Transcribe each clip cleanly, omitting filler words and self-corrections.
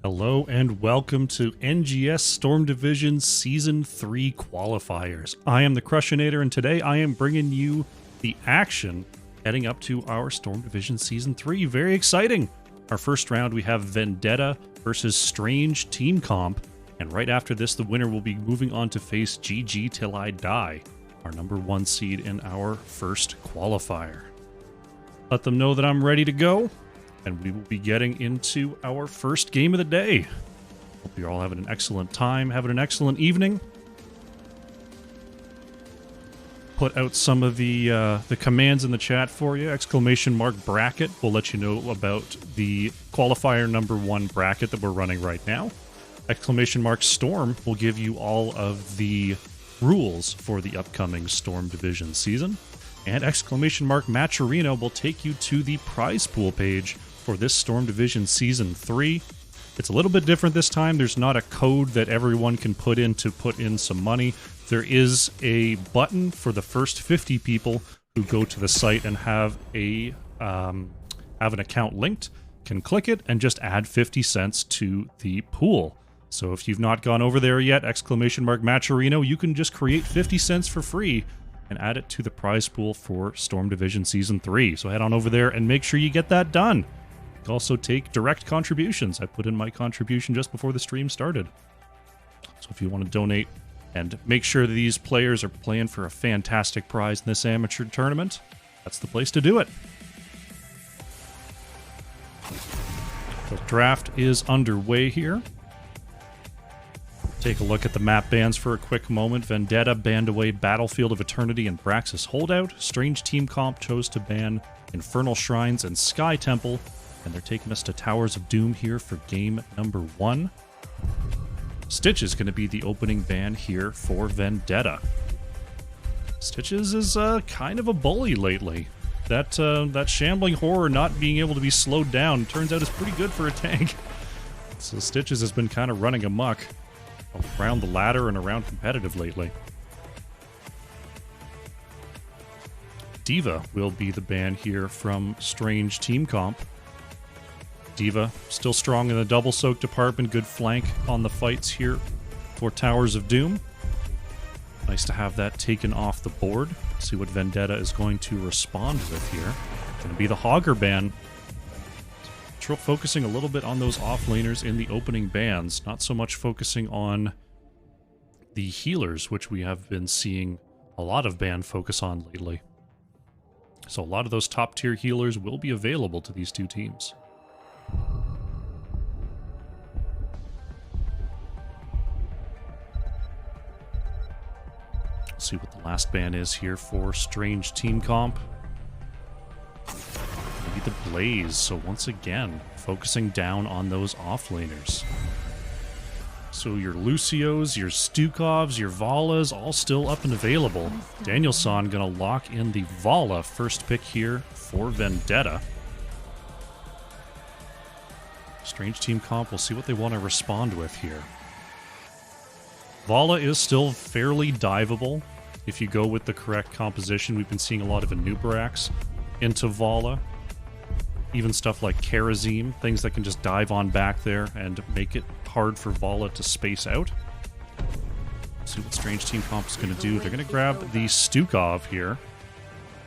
Hello and welcome to NGS Storm Division Season 3 Qualifiers. I am the Crushinator and today I am bringing you the action heading up to our Storm Division Season 3. Very exciting! Our first round we have Vendetta versus Strange Team Comp, and right after this the winner will be moving on to face GG Till I Die, our number 1 seed in our first qualifier. Let them know that I'm ready to go. And we will be getting into our first game of the day. Hope you're all having an excellent time, having an excellent evening. Put out some of the commands in the chat for you. !bracket will let you know about the qualifier number 1 bracket that we're running right now. !storm will give you all of the rules for the upcoming Storm Division season. And !Matcherino will take you to the prize pool page for this Storm Division Season 3. It's a little bit different this time. There's not a code that everyone can put in to put in some money. There is a button for the first 50 people who go to the site and have an account linked, can click it and just add 50 cents to the pool. So if you've not gone over there yet, !Matcherino, you can just create 50 cents for free and add it to the prize pool for Storm Division Season 3. So head on over there and make sure you get that done. You can also take direct contributions. I put in my contribution just before the stream started. So if you want to donate and make sure that these players are playing for a fantastic prize in this amateur tournament, that's the place to do it. The draft is underway here. Take a look at the map bans for a quick moment. Vendetta banned away Battlefield of Eternity and Braxis Holdout. Strange Team Comp chose to ban Infernal Shrines and Sky Temple. And they're taking us to Towers of Doom here for game number 1. Stitches going to be the opening ban here for Vendetta. Stitches is kind of a bully lately. That shambling horror not being able to be slowed down turns out is pretty good for a tank. So Stitches has been kind of running amok around the ladder and around competitive lately. Diva will be the ban here from Strange Team Comp. Diva still strong in the double soak department, good flank on the fights here for Towers of Doom. Nice to have that taken off the board. See what Vendetta is going to respond with here. Going to be the Hogger ban. Focusing a little bit on those offlaners in the opening bans, not so much focusing on the healers, which we have been seeing a lot of ban focus on lately. So a lot of those top tier healers will be available to these two teams. Let's see what the last ban is here for Strange Team Comp. Maybe the Blaze, so once again, focusing down on those offlaners. So your Lucios, your Stukovs, your Valas, all still up and available. Danielson gonna lock in the Vala first pick here for Vendetta. Strange Team Comp, we'll see what they want to respond with here. Vala is still fairly diveable if you go with the correct composition. We've been seeing a lot of Anubrax into Vala. Even stuff like Karazim, things that can just dive on back there and make it hard for Vala to space out. Let's see what Strange Team Comp is going to do. They're going to grab the Stukov here.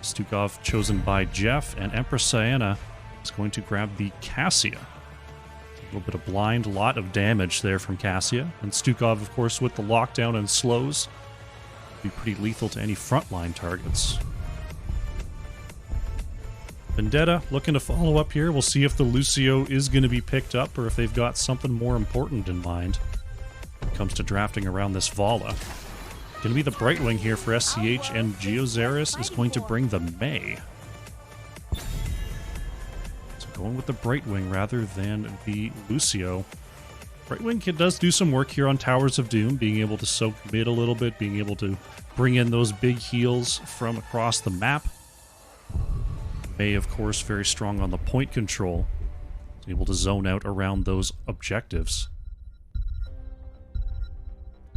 Stukov chosen by Jeff, and Empress Sienna is going to grab the Cassia. A little bit of blind, lot of damage there from Cassia. And Stukov, of course, with the lockdown and slows, be pretty lethal to any frontline targets. Vendetta looking to follow up here. We'll see if the Lucio is going to be picked up or if they've got something more important in mind when it comes to drafting around this Vala. Going to be the Brightwing here for SCH, and Geozaris is going to bring the May. Going with the Brightwing rather than the Lucio. Brightwing does do some work here on Towers of Doom, being able to soak mid a little bit, being able to bring in those big heals from across the map. May, of course, very strong on the point control, able to zone out around those objectives.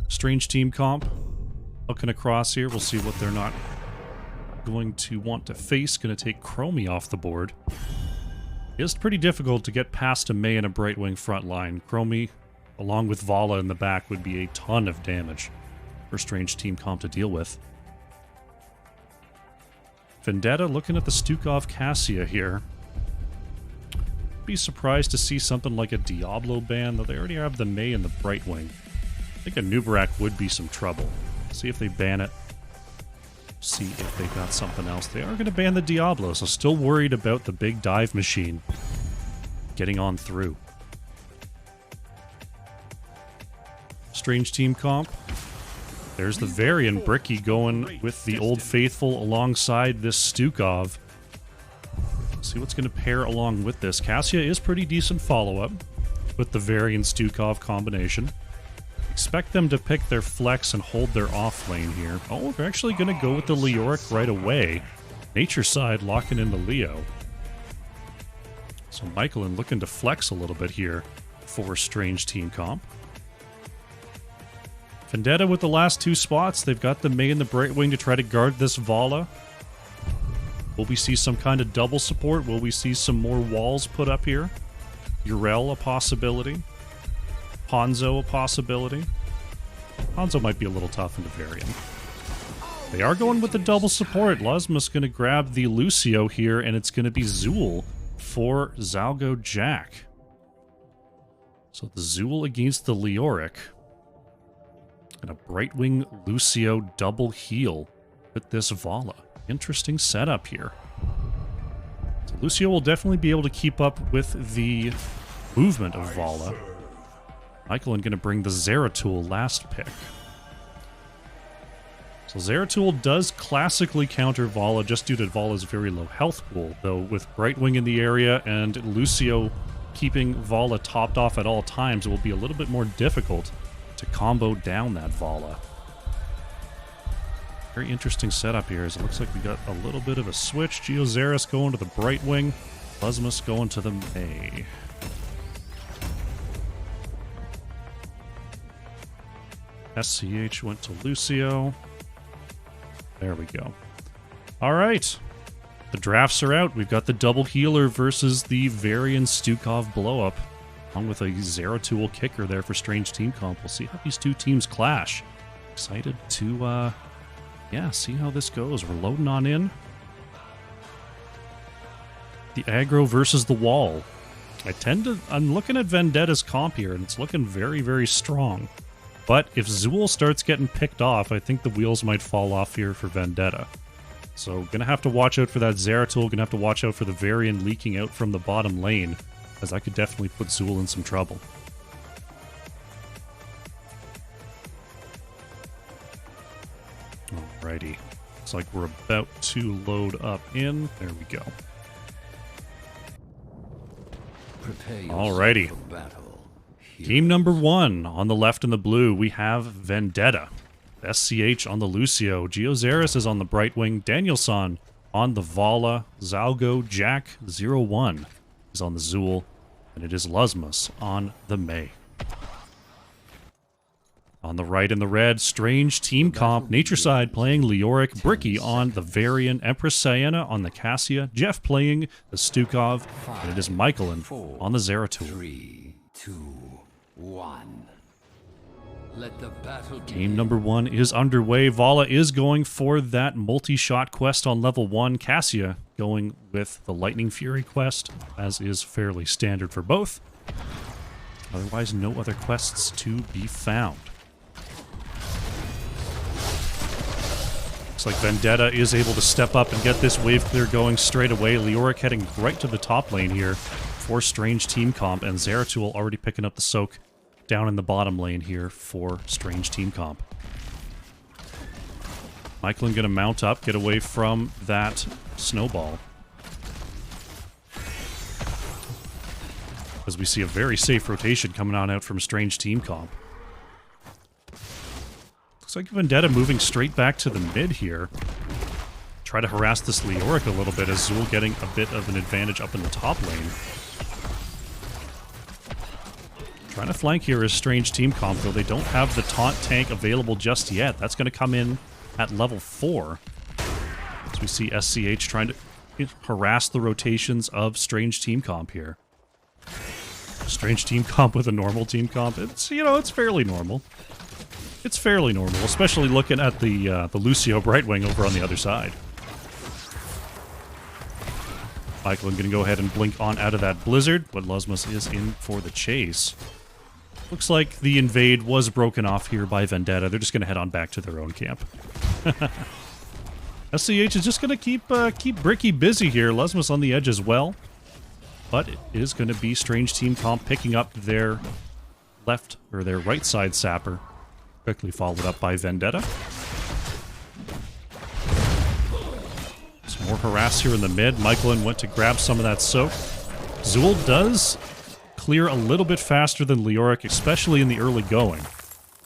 Strange Team Comp looking across here. We'll see what they're not going to want to face. Going to take Chromie off the board. It's pretty difficult to get past a Mei and a Brightwing front line. Chromie, along with Vala in the back, would be a ton of damage for Strange Team Comp to deal with. Vendetta looking at the Stukov Cassia here. Be surprised to see something like a Diablo ban, though they already have the Mei and the Brightwing. I think a Nubarak would be some trouble. See if they ban it. See if they got something else. They are going to ban the Diablo, so still worried about the big dive machine getting on through. Strange Team Comp. There's the Varian Bricky going with the Old Faithful alongside this Stukov. See what's going to pair along with this. Cassia is pretty decent follow-up with the Varian Stukov combination. Expect them to pick their flex and hold their off lane here. Oh, they're actually going to go with the Leoric right away. Nature side locking in the Leo. So Michaelin looking to flex a little bit here for Strange Team Comp. Vendetta with the last two spots. They've got the Mei and the Brightwing to try to guard this Vala. Will we see some kind of double support? Will we see some more walls put up here? Urel a possibility. Hanzo a possibility. Hanzo might be a little tough into Varian. They are going with the double support. Lusma's going to grab the Lucio here, and it's going to be Zool for Zalgo Jack. So the Zool against the Leoric. And a Brightwing Lucio double heal with this Vala. Interesting setup here. So Lucio will definitely be able to keep up with the movement of Vala. Michaelin going to bring the Zeratul last pick. So Zeratul does classically counter Vala just due to Vala's very low health pool, though with Brightwing in the area and Lucio keeping Vala topped off at all times, it will be a little bit more difficult to combo down that Vala. Very interesting setup here, as it looks like we got a little bit of a switch. Geozaris going to the Brightwing, Lusmus going to the Mei. SCH went to Lucio. There we go. All right. The drafts are out. We've got the double healer versus the Varian Stukov blow-up, along with a Zeratul kicker there for Strange Team Comp. We'll see how these two teams clash. Excited to, see how this goes. We're loading on in. The aggro versus the wall. I'm looking at Vendetta's comp here, and it's looking very, very strong. But if Zool starts getting picked off, I think the wheels might fall off here for Vendetta. So gonna have to watch out for that Zeratul, gonna have to watch out for the Varian leaking out from the bottom lane, as that could definitely put Zool in some trouble. Alrighty. Looks like we're about to load up in. There we go. Alrighty. Team number 1 on the left in the blue, we have Vendetta. SCH on the Lucio. Geozaris is on the Brightwing. Danielson on the Vala. Zalgo Jack 01 is on the Zool. And it is Lusmus on the Mei. On the right in the red, Strange Team Comp. Nature Side playing Leoric. Bricky on the Varian. Empress Sienna on the Cassia. Jeff playing the Stukov. And it is Michaelin on the Zeratul. 3, 2, 1. Let the battle Game number 1 is underway. Vala is going for that multi-shot quest on level 1. Cassia going with the Lightning Fury quest, as is fairly standard for both. Otherwise, no other quests to be found. Looks like Vendetta is able to step up and get this wave clear going straight away. Leoric heading right to the top lane here for Strange Team Comp, and Zeratul already picking up the soak down in the bottom lane here for Strange Team Comp. Michaelin gonna mount up, get away from that snowball. As we see a very safe rotation coming on out from Strange Team Comp. Looks like Vendetta moving straight back to the mid here. Try to harass this Leoric a little bit, as Zool getting a bit of an advantage up in the top lane. Trying to flank here is Strange Team Comp, though they don't have the taunt tank available just yet. That's going to come in at level 4. As we see SCH trying to harass the rotations of Strange Team Comp here. Strange Team Comp with a normal Team Comp, it's, you know, it's fairly normal. It's fairly normal, especially looking at the Lucio Brightwing over on the other side. Michael going to go ahead and blink on out of that blizzard, but Lesmus is in for the chase. Looks like the invade was broken off here by Vendetta. They're just going to head on back to their own camp. SCH is just going to keep Bricky busy here. Lesmus on the edge as well. But it is going to be Strange Team Comp picking up their left, or their right side sapper. Quickly followed up by Vendetta. Some more harass here in the mid. Michaelin went to grab some of that soak. Zool does clear a little bit faster than Leoric, especially in the early going.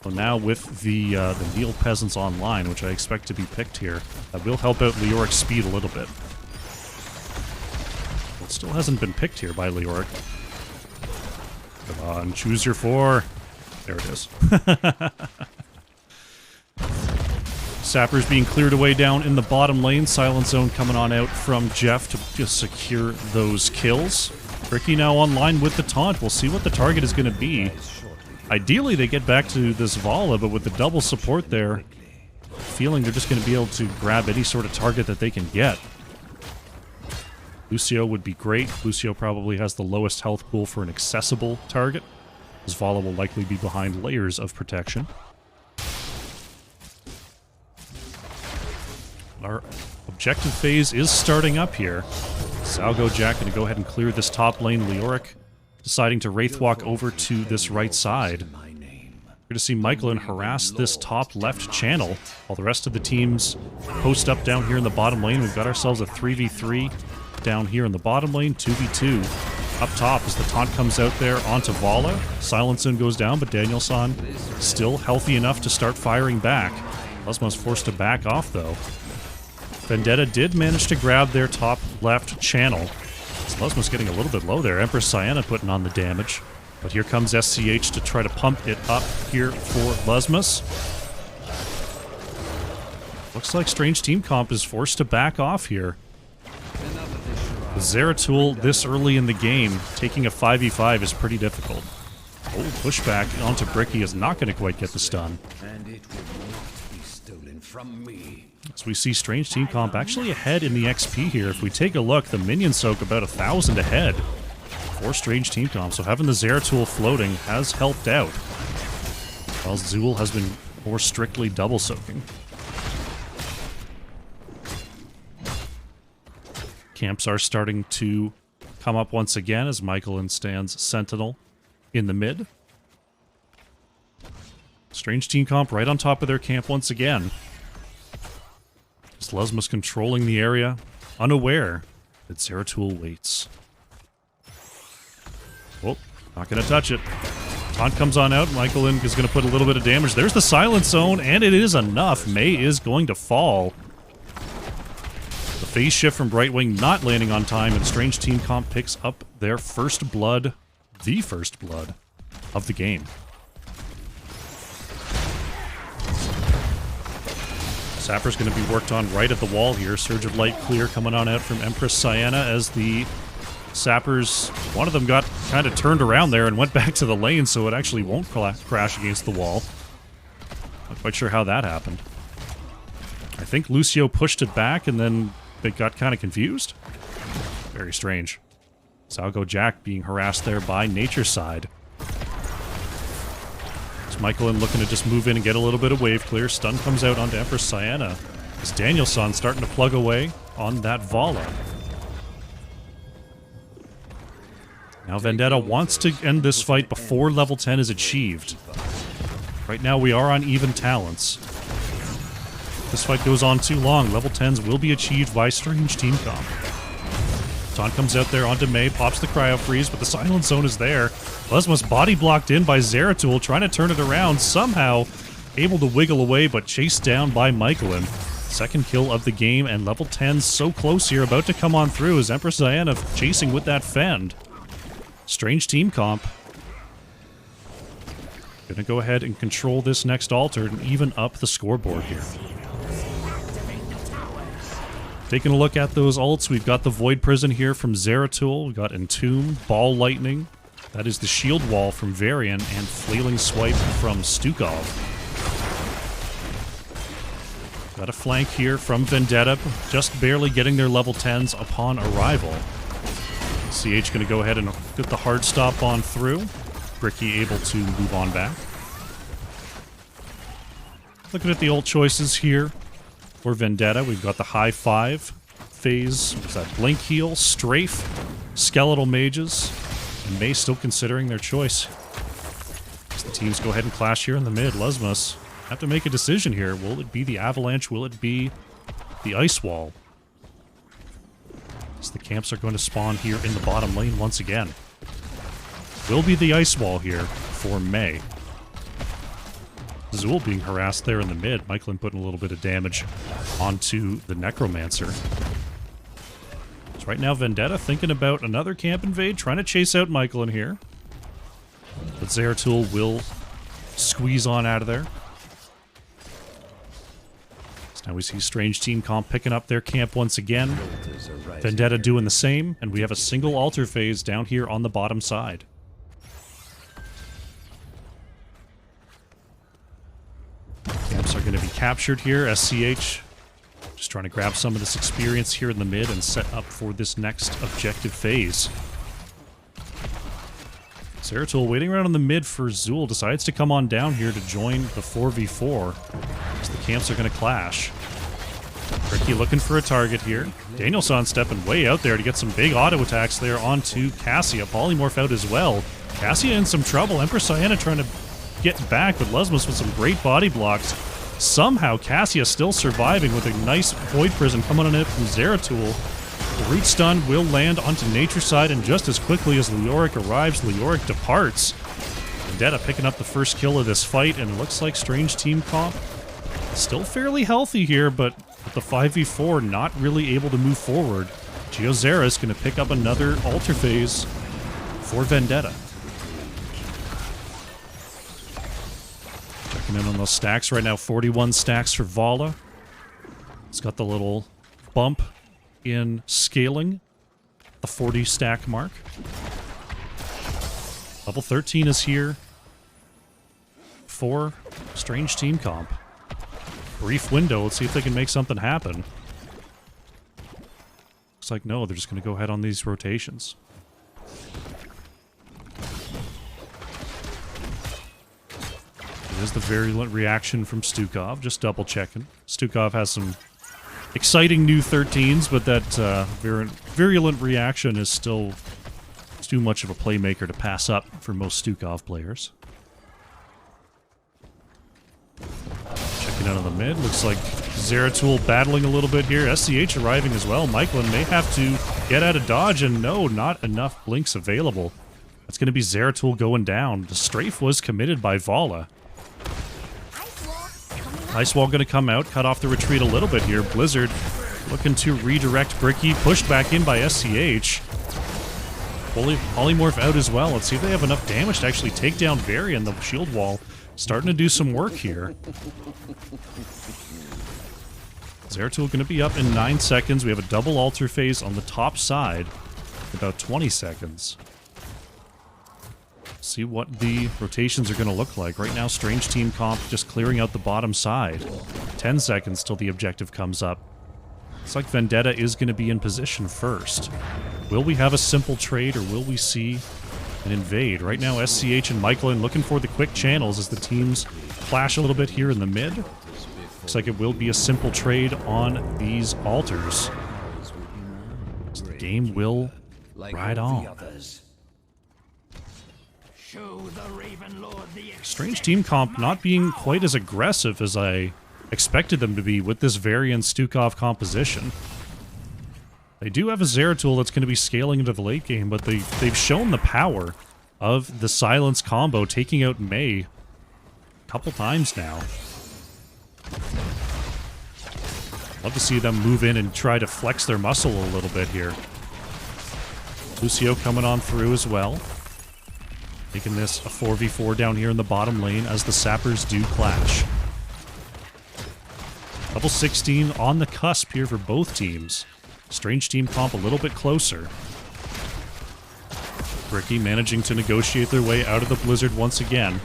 So now with the Neil Peasants online, which I expect to be picked here, that will help out Leoric's speed a little bit. It still hasn't been picked here by Leoric. Come on, choose your 4. There it is. Sappers being cleared away down in the bottom lane. Silent Zone coming on out from Jeff to just secure those kills. Ricky now online with the taunt. We'll see what the target is going to be. Ideally, they get back to this Vala, but with the double support there, feeling they're just going to be able to grab any sort of target that they can get. Lucio would be great. Lucio probably has the lowest health pool for an accessible target. His Vala will likely be behind layers of protection. Our objective phase is starting up here. Salgo Jack going to go ahead and clear this top lane. Leoric deciding to Wraithwalk over to this right side. We're going to see Michaelin harass this top left channel while the rest of the teams post up down here in the bottom lane. We've got ourselves a 3v3 down here in the bottom lane, 2v2 up top as the taunt comes out there onto Vala. Silenson goes down, but Danielson still healthy enough to start firing back. Lesmo's forced to back off, though. Vendetta did manage to grab their top left channel. Lesmo's getting a little bit low there. Empress Sienna putting on the damage. But here comes SCH to try to pump it up here for Lesmus. Looks like Strange Team Comp is forced to back off here. The Zeratul this early in the game, taking a 5v5 is pretty difficult. Oh, pushback onto Bricky is not going to quite get the stun. And it will not be stolen from me. As we see Strange Team Comp actually ahead in the XP here. If we take a look, the minion soak about 1,000 ahead for Strange Team Comp. So having the Zeratul floating has helped out, while Zool has been more strictly double soaking. Camps are starting to come up once again as Michaelin stands Sentinel in the mid. Strange Team Comp right on top of their camp once again. Lesmus controlling the area, unaware that Zeratul waits. Oh, not going to touch it. Taunt comes on out. Michaelin is going to put a little bit of damage. There's the Silent Zone, and it is enough. May is going to fall. The phase shift from Brightwing not landing on time, and Strange Team Comp picks up their first blood, the first blood of the game. Sapper's going to be worked on right at the wall here. Surge of Light clear coming on out from Empress Sienna as the Sappers, one of them got kind of turned around there and went back to the lane, so it actually won't crash against the wall. Not quite sure how that happened. I think Lucio pushed it back and then it got kind of confused. Very strange. Salgo Jack being harassed there by Nature's Side. Michaelin looking to just move in and get a little bit of wave clear. Stun comes out onto Empress Sienna. As Danielson starting to plug away on that Vala. Now Vendetta wants to end this fight before level 10 is achieved. Right now we are on even talents. If this fight goes on too long, level 10s will be achieved by Strange Team Comp. Taunt comes out there onto May, pops the Cryo Freeze, but the Silent Zone is there. Lesmus body blocked in by Zeratul, trying to turn it around, somehow able to wiggle away, but chased down by Michaelin. Second kill of the game, and level 10 so close here, about to come on through as Empress Diana chasing with that Fend. Strange Team Comp. Gonna go ahead and control this next altar and even up the scoreboard here. Taking a look at those ults, we've got the Void Prison here from Zeratul. We've got Entomb, Ball Lightning. That is the Shield Wall from Varian, and Flailing Swipe from Stukov. Got a flank here from Vendetta, just barely getting their level 10s upon arrival. CH going to go ahead and get the hard stop on through. Bricky able to move on back. Looking at the ult choices here for Vendetta, we've got the high 5 phase. What's that? Blink Heal, Strafe, Skeletal Mages, and Mei still considering their choice. As the teams go ahead and clash here in the mid, Lesmus have to make a decision here. Will it be the Avalanche? Will it be the Ice Wall? As the camps are going to spawn here in the bottom lane once again. Will be the Ice Wall here for Mei. Zool being harassed there in the mid. Myclin putting a little bit of damage onto the Necromancer. So right now Vendetta thinking about another camp invade, trying to chase out Myclin here. But Zeratul will squeeze on out of there. So now we see Strange Team Comp picking up their camp once again. Vendetta doing the same, and we have a single altar phase down here on the bottom side. Camps are going to be captured here. SCH just trying to grab some of this experience here in the mid and set up for this next objective phase. Zeratul waiting around in the mid for Zool. Decides to come on down here to join the 4v4 as the camps are going to clash. Ricky looking for a target here. Danielson stepping way out there to get some big auto attacks there onto Cassia. Polymorph out as well. Cassia in some trouble. Empress Diana trying to get back, but Lesmus with some great body blocks. Somehow Cassia still surviving with a nice Void Prison coming on it from Zeratul. The Root Stun will land onto Nature's Side, and just as quickly as Leoric arrives, Leoric departs. Vendetta picking up the first kill of this fight, and it looks like Strange Team Comp still fairly healthy here, but with the 5v4 not really able to move forward. Geozera is going to pick up another altar phase for Vendetta. Checking in on those stacks right now. 41 stacks for Vala. It's got the little bump in scaling. The 40 stack mark. Level 13 is here for Strange Team Comp. Brief window. Let's see if they can make something happen. Looks like no, they're just going to go ahead on these rotations. There's the virulent reaction from Stukov, just double checking. Stukov has some exciting new 13s, but that virulent reaction is still too much of a playmaker to pass up for most Stukov players. Checking out on the mid, looks like Zeratul battling a little bit here. SCH arriving as well. Myclin may have to get out of dodge, and no, not enough blinks available. That's going to be Zeratul going down. The strafe was committed by Vala. Ice Wall going to come out, cut off the retreat a little bit here. Blizzard looking to redirect Bricky, pushed back in by SCH. Polymorph out as well. Let's see if they have enough damage to actually take down Varian. The shield wall starting to do some work here. Zeratul going to be up in 9 seconds. We have a double altar phase on the top side in about 20 seconds. See what the rotations are going to look like. Right now, Strange Team Comp just clearing out the bottom side. 10 seconds till the objective comes up. Looks like Vendetta is going to be in position first. Will we have a simple trade, or will we see an invade? Right now, SCH and Myclin looking for the quick channels as the teams clash a little bit here in the mid. Looks like it will be a simple trade on these altars. So the game will ride on. Strange Team Comp not being quite as aggressive as I expected them to be with this Varian Stukov composition. They do have a Zeratul that's going to be scaling into the late game, but they've shown the power of the Silence combo, taking out Mei a couple times now. Love to see them move in and try to flex their muscle a little bit here. Lucio coming on through as well. Making this a 4v4 down here in the bottom lane as the Sappers do clash. Level 16 on the cusp here for both teams. Strange team comp a little bit closer. Bricky managing to negotiate their way out of the blizzard once again.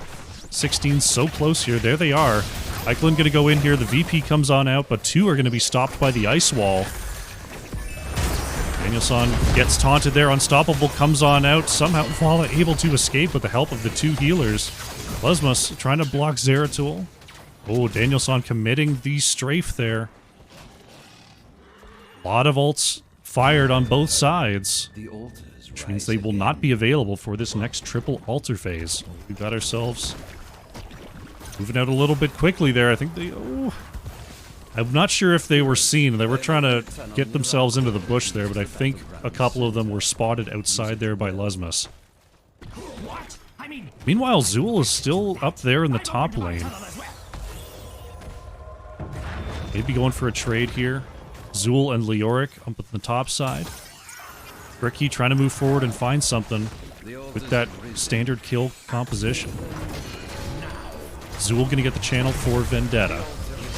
16 so close here. There they are. Eichlin going to go in here. The VP comes on out, but 2 are going to be stopped by the ice wall. Danielson gets taunted there. Unstoppable comes on out. Somehow Vala able to escape with the help of the 2 healers. Lesmus trying to block Zeratul. Oh, Danielson committing the strafe there. A lot of ults fired on both sides, which means they will not be available for this next triple altar phase. We've got ourselves moving out a little bit quickly there. I think they... Oh, I'm not sure if they were seen. They were trying to get themselves into the bush there, but I think a couple of them were spotted outside there by Lesmus. Meanwhile, Zool is still up there in the top lane. Maybe going for a trade here. Zool and Leoric up at the top side. Bricky trying to move forward and find something with that standard kill composition. Zool gonna get the channel for Vendetta.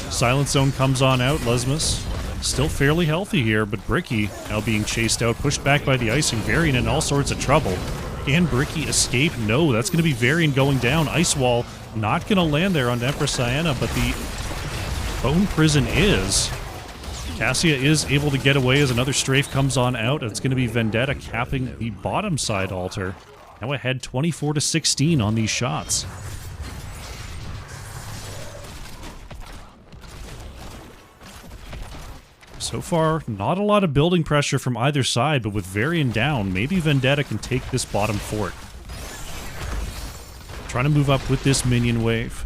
Silent Zone comes on out. Lesmus still fairly healthy here, but Bricky now being chased out, pushed back by the Icing. Varian in all sorts of trouble. Can Bricky escape? No, that's going to be Varian going down. Ice Wall not going to land there on Empress Sienna, but the Bone Prison is. Cassia is able to get away as another strafe comes on out. It's going to be Vendetta capping the bottom side altar. Now ahead 24-16 on these shots. So far, not a lot of building pressure from either side, but with Varian down, maybe Vendetta can take this bottom fort. Trying to move up with this minion wave.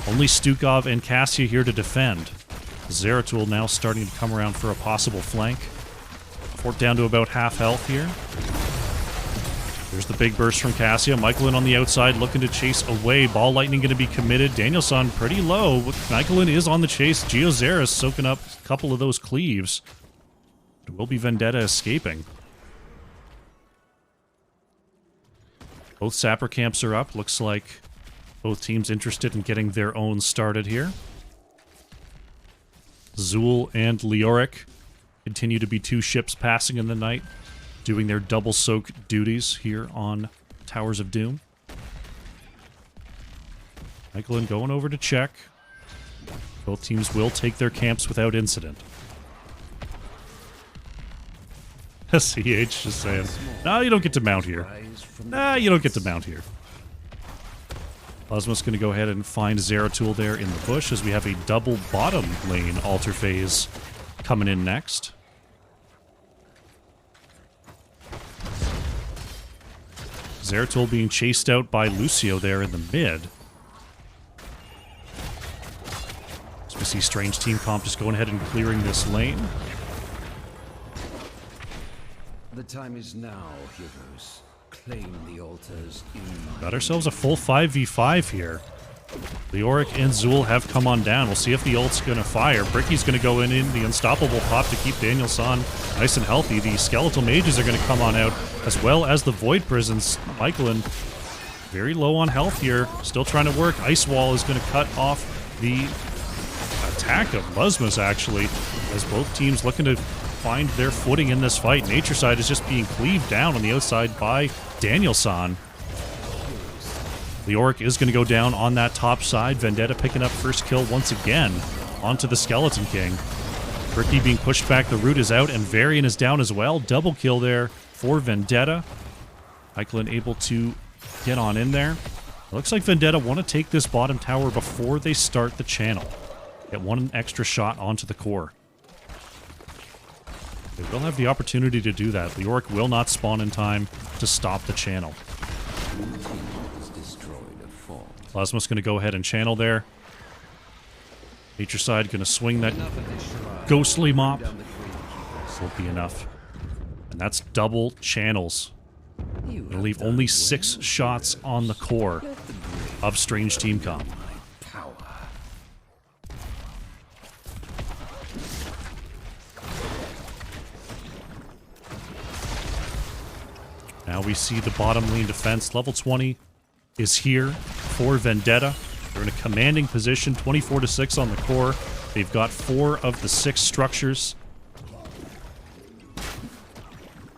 Only Stukov and Cassia here to defend. Zeratul now starting to come around for a possible flank. Fort down to about half health here. There's the big burst from Cassia. Michelin on the outside looking to chase away. Ball Lightning going to be committed. Danielson pretty low. Michelin is on the chase. Geozaris soaking up a couple of those cleaves. It will be Vendetta escaping. Both sapper camps are up. Looks like both teams interested in getting their own started here. Zool and Leoric continue to be 2 ships passing in the night, doing their double soak duties here on Towers of Doom. Michelin going over to check. Both teams will take their camps without incident. CH just saying, no, you don't get to mount here. Nah, you don't get to mount here. Lesmus going to go ahead and find Zeratul there in the bush as we have a double bottom lane altar phase coming in next. Zeratul being chased out by Lucio there in the mid. So we see Strange Team Comp just going ahead and clearing this lane. The time is now, heroes. Claim the altars. Got ourselves a full 5v5 here. Leoric and Zool have come on down. We'll see if the ult's going to fire. Bricky's going to go in the Unstoppable pop to keep Danielson nice and healthy. The Skeletal Mages are going to come on out, as well as the Void Prisons. Michelin very low on health here. Still trying to work. Ice Wall is going to cut off the attack of Lesmus, actually, as both teams looking to find their footing in this fight. Nature Side is just being cleaved down on the outside by Danielson. Leoric is going to go down on that top side. Vendetta picking up first kill once again onto the Skeleton King. Bricky being pushed back. The root is out, and Varian is down as well. Double kill there for Vendetta. Michelin able to get on in there. It looks like Vendetta want to take this bottom tower before they start the channel. Get one extra shot onto the core. They will have the opportunity to do that. Leoric will not spawn in time to stop the channel. Lesmus going to go ahead and channel there. Nature Side going to swing that ghostly mop. Won't be enough. And that's double channels. It'll leave only 6 shots on the core of Strange Team Comp. Now we see the bottom lane defense. Level 20 is here for Vendetta. They're in a commanding position, 24-6 on the core. They've got 4 of the 6 structures.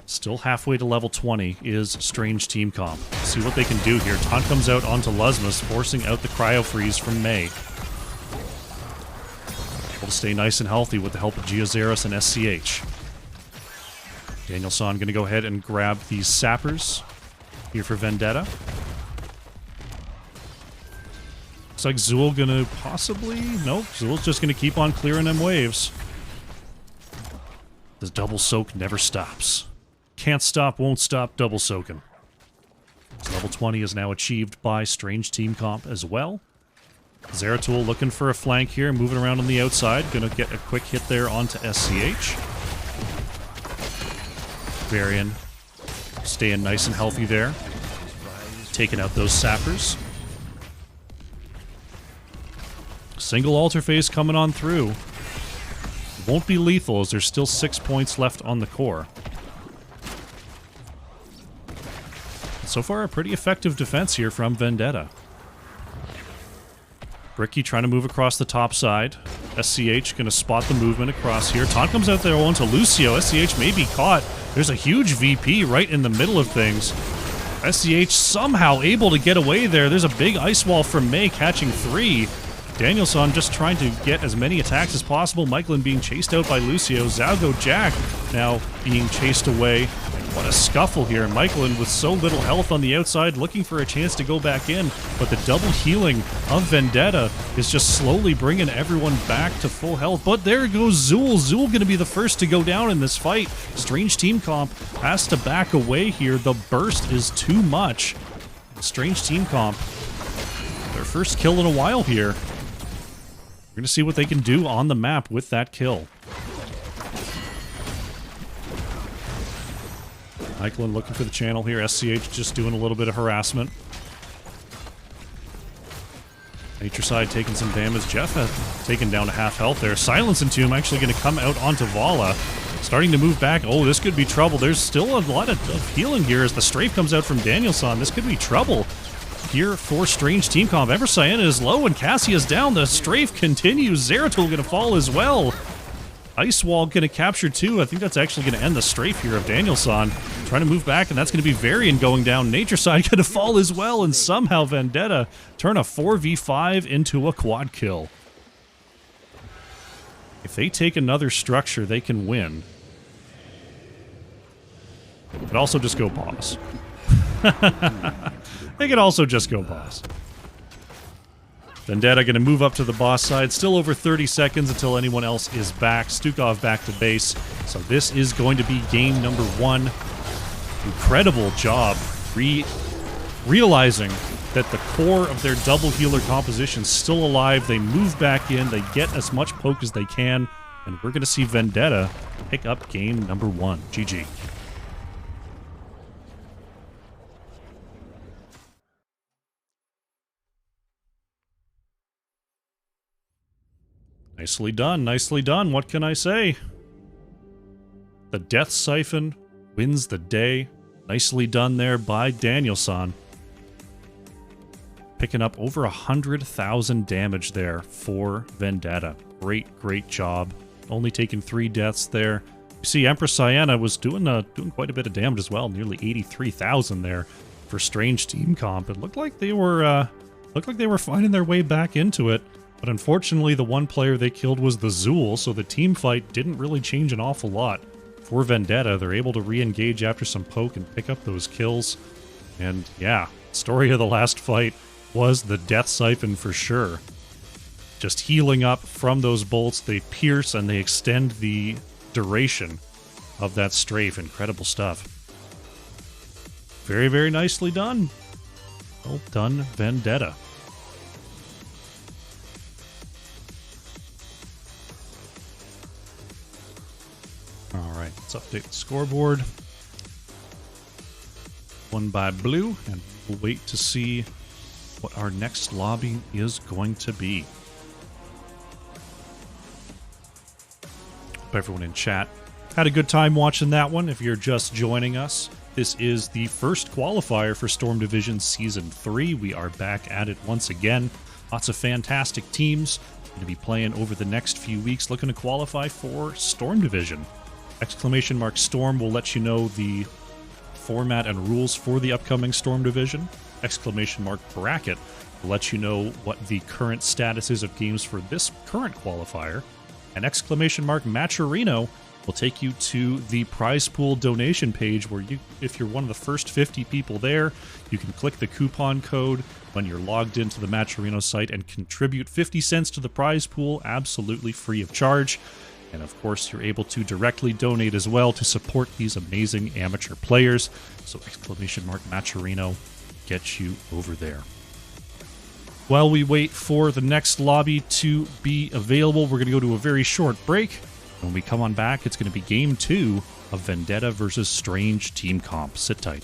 Still halfway to level 20 is Strange Team Comp. See what they can do here. Taunt comes out onto Luzmas, forcing out the Cryo Freeze from May. Able to stay nice and healthy with the help of Geozaris and SCH. Danielson going to go ahead and grab these Sappers here for Vendetta. Looks like Zool going to possibly... Nope, Zool's just going to keep on clearing them waves. The double soak never stops. Can't stop, won't stop, double soaking. So level 20 is now achieved by Strange Team Comp as well. Zeratul looking for a flank here, moving around on the outside. Gonna get a quick hit there onto SCH. Varian staying nice and healthy there. Taking out those Sappers. Single altar phase coming on through. Won't be lethal as there's still 6 points left on the core. So far, a pretty effective defense here from Vendetta. Bricky trying to move across the top side. SCH going to spot the movement across here. Taunt comes out there onto Lucio. SCH may be caught. There's a huge VP right in the middle of things. SCH somehow able to get away there. There's a big ice wall from May catching 3. Danielson just trying to get as many attacks as possible. Michelin being chased out by Lucio. Zalgo Jack now being chased away. What a scuffle here. Michelin with so little health on the outside looking for a chance to go back in. But the double healing of Vendetta is just slowly bringing everyone back to full health. But there goes Zool. Zool going to be the first to go down in this fight. Strange Team Comp has to back away here. The burst is too much. Strange Team Comp, their first kill in a while here. We're going to see what they can do on the map with that kill. Michelin looking for the channel here. SCH just doing a little bit of harassment. Nature Side taking some damage. Jeff taken down to half health there. Silence and Tomb actually going to come out onto Vala. Starting to move back. Oh, this could be trouble. There's still a lot of healing here as the strafe comes out from Danielson. This could be trouble here for Strange Team Comp. Ember Sienna is low and Cassia's down. The strafe continues. Zeratul going to fall as well. Ice Wall going to capture 2. I think that's actually going to end the strafe here of Danielson. Trying to move back, and that's going to be Varian going down. Nature Side going to fall as well, and somehow Vendetta turn a 4v5 into a quad kill. If they take another structure, they can win. But also just go pause. They could also just go boss. Vendetta going to move up to the boss side. Still over 30 seconds until anyone else is back. Stukov back to base. So this is going to be game number 1. Incredible job realizing that the core of their double healer composition is still alive. They move back in. They get as much poke as they can. And we're going to see Vendetta pick up game number 1. GG. Nicely done, nicely done. What can I say? The Death Siphon wins the day. Nicely done there by Danielson. Picking up over 100,000 damage there for Vendetta. Great, great job. Only taking 3 deaths there. You see, Empress Sienna was doing quite a bit of damage as well. Nearly 83,000 there for Strange Team Comp. It looked like they were finding their way back into it. But unfortunately, the one player they killed was the Zool, so the team fight didn't really change an awful lot. For Vendetta, they're able to re-engage after some poke and pick up those kills. And yeah, story of the last fight was the Death Siphon for sure. Just healing up from those bolts, they pierce and they extend the duration of that strafe. Incredible stuff. Very, very nicely done. Well done, Vendetta. Alright, let's update the scoreboard. Won by blue, and we'll wait to see what our next lobby is going to be. Hope everyone in chat had a good time watching that one. If you're just joining us, this is the first qualifier for Storm Division Season 3. We are back at it once again. Lots of fantastic teams going to be playing over the next few weeks, looking to qualify for Storm Division. !Storm will let you know the format and rules for the upcoming Storm Division. !Bracket will let you know what the current status is of games for this current qualifier. And !Matcherino will take you to the prize pool donation page where you, if you're one of the first 50 people there, you can click the coupon code when you're logged into the Matcherino site and contribute 50 cents to the prize pool absolutely free of charge. And of course, you're able to directly donate as well to support these amazing amateur players. So !Matcherino gets you over there. While we wait for the next lobby to be available, we're going to go to a very short break. When we come on back, it's going to be Game 2 of Vendetta versus Strange Team Comp. Sit tight.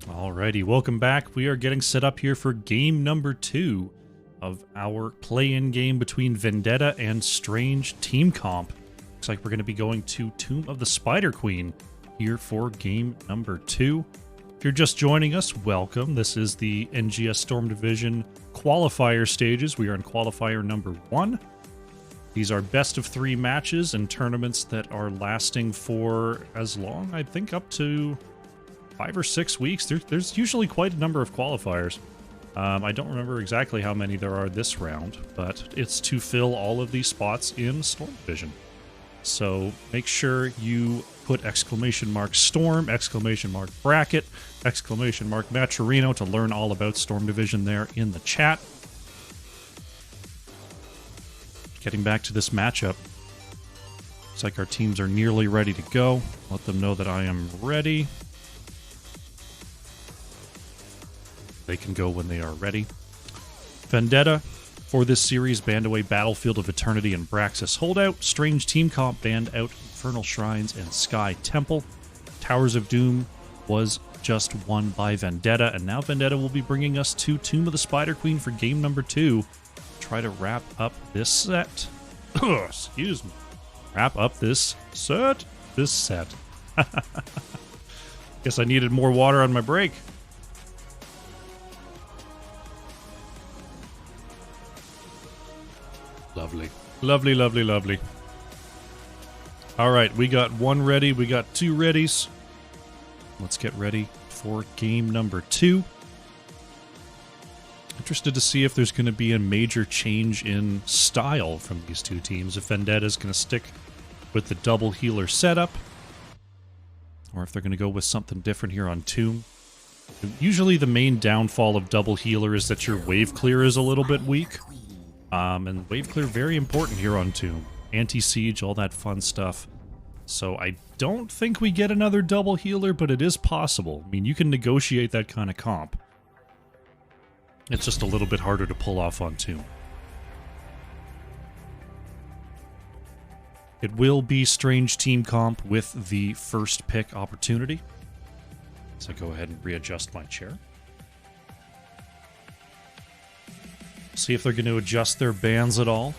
Alrighty, welcome back. We are getting set up here for game number 2 of our play-in game between Vendetta and Strange Team Comp. Looks like we're going to be going to Tomb of the Spider Queen here for game number 2. If you're just joining us, welcome. This is the NGS Storm Division qualifier stages. We are in qualifier number 1. These are best of 3 matches in tournaments that are lasting for as long, I think up to 5 or 6 weeks. There's usually quite a number of qualifiers. I don't remember exactly how many there are this round, but it's to fill all of these spots in Storm Division. So make sure you put !Storm, !Bracket, !Maturino to learn all about Storm Division there in the chat. Getting back to this matchup. Looks like our teams are nearly ready to go. Let them know that I am ready. They can go when they are ready. Vendetta, for this series, banned away Battlefield of Eternity and Braxis Holdout. Strange Team Comp banned out Infernal Shrines and Sky Temple. Towers of Doom was just won by Vendetta, and now Vendetta will be bringing us to Tomb of the Spider Queen for game number 2. Try to wrap up this set. Excuse me. Wrap up this set. Guess I needed more water on my break. Lovely. Lovely, lovely, lovely. Alright, we got 1 ready. We got 2 readies. Let's get ready for game number 2. Interested to see if there's going to be a major change in style from these 2 teams. If Vendetta's going to stick with the double healer setup, or if they're going to go with something different here on Tomb. Usually the main downfall of double healer is that your wave clear is a little bit weak. And wave clear very important here on Tomb. Anti-siege, all that fun stuff. So I don't think we get another double healer, but it is possible. I mean, you can negotiate that kind of comp. It's just a little bit harder to pull off on Tomb. It will be Strange Team Comp with the first pick opportunity. So go ahead and readjust my chair. See if they're going to adjust their bans at all.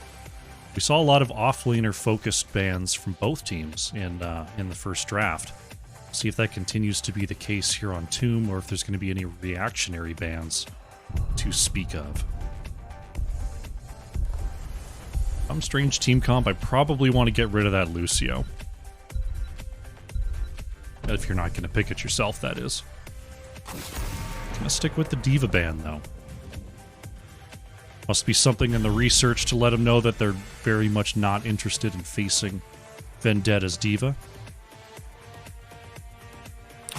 We saw a lot of off-laner focused bans from both teams in the first draft. See if that continues to be the case here on Tomb, or if there's going to be any reactionary bans to speak of. If I'm Strange Team Comp, I probably want to get rid of that Lucio. If you're not going to pick it yourself, that is. Gonna stick with the Diva ban, though. Must be something in the research to let them know that they're very much not interested in facing Vendetta's Diva.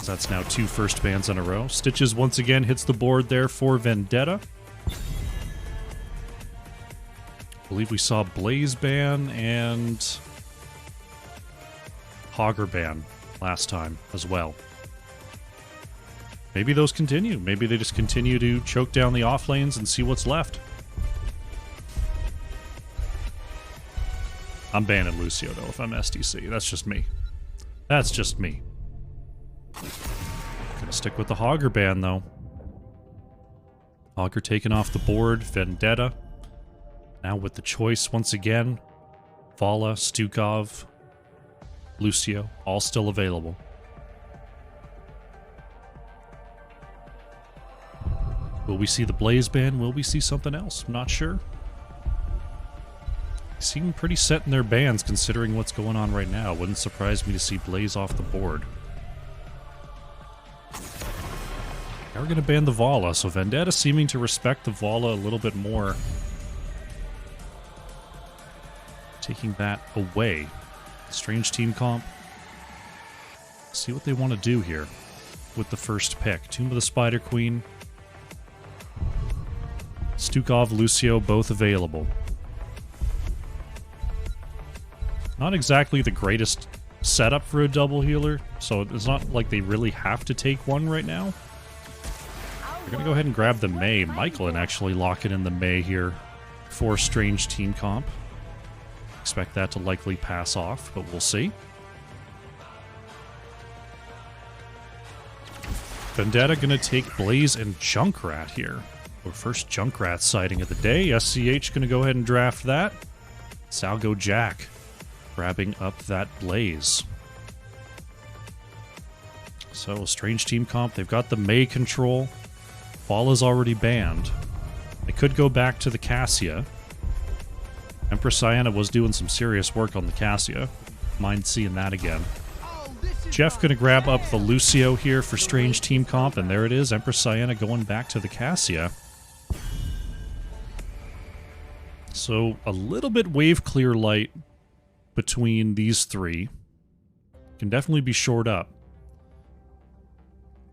So that's now 2 first bans in a row. Stitches once again hits the board there for Vendetta. I believe we saw Blaze ban and Hogger ban last time as well. Maybe those continue. Maybe they just continue to choke down the off lanes and see what's left. I'm banning Lucio, though, if I'm SDC. That's just me. That's just me. Gonna stick with the Hogger ban, though. Hogger taken off the board. Vendetta. Now with the choice, once again. Vala, Stukov, Lucio, all still available. Will we see the Blaze ban? Will we see something else? I'm not sure. Seem pretty set in their bans considering what's going on right now. Wouldn't surprise me to see Blaze off the board. Now we're going to ban the Vala, so Vendetta seeming to respect the Vala a little bit more. Taking that away. Strange Team Comp. See what they want to do here with the first pick. Tomb of the Spider Queen. Stukov, Lucio, both available. Not exactly the greatest setup for a double healer, so it's not like they really have to take one right now. We're going to go ahead and grab the Mei. Michael and actually lock it in the Mei here for Strange Team Comp. Expect that to likely pass off, but we'll see. Vendetta going to take Blaze and Junkrat here. Our first Junkrat sighting of the day. SCH going to go ahead and draft that. Salgo Jack grabbing up that Blaze. So, Strange Team Comp, they've got the Mei control. Vala's already banned. They could go back to the Cassia. Empress Sienna was doing some serious work on the Cassia. Mind seeing that again. Jeff gonna grab up the Lucio here for Strange Team Comp, and there it is. Empress Sienna going back to the Cassia. So a little bit wave clear light between these three. Can definitely be shored up.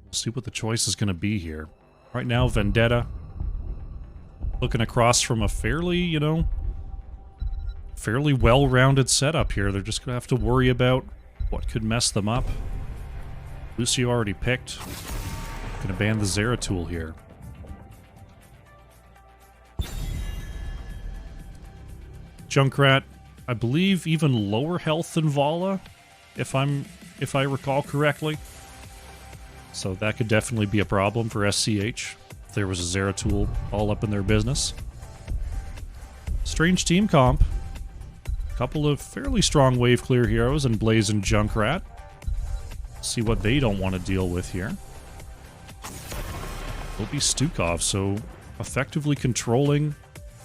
We'll see what the choice is going to be here. Right now, Vendetta looking across from a fairly, you know, fairly well-rounded setup here. They're just going to have to worry about what could mess them up. Lucio already picked. Going to ban the Zeratul here. Junkrat, I believe even lower health than Vala, if I recall correctly. So that could definitely be a problem for SCH if there was a Zeratul all up in their business. Strange team comp. A couple of fairly strong wave clear heroes in Blaze and Junkrat. See what they don't want to deal with here. Will be Stukov, so effectively controlling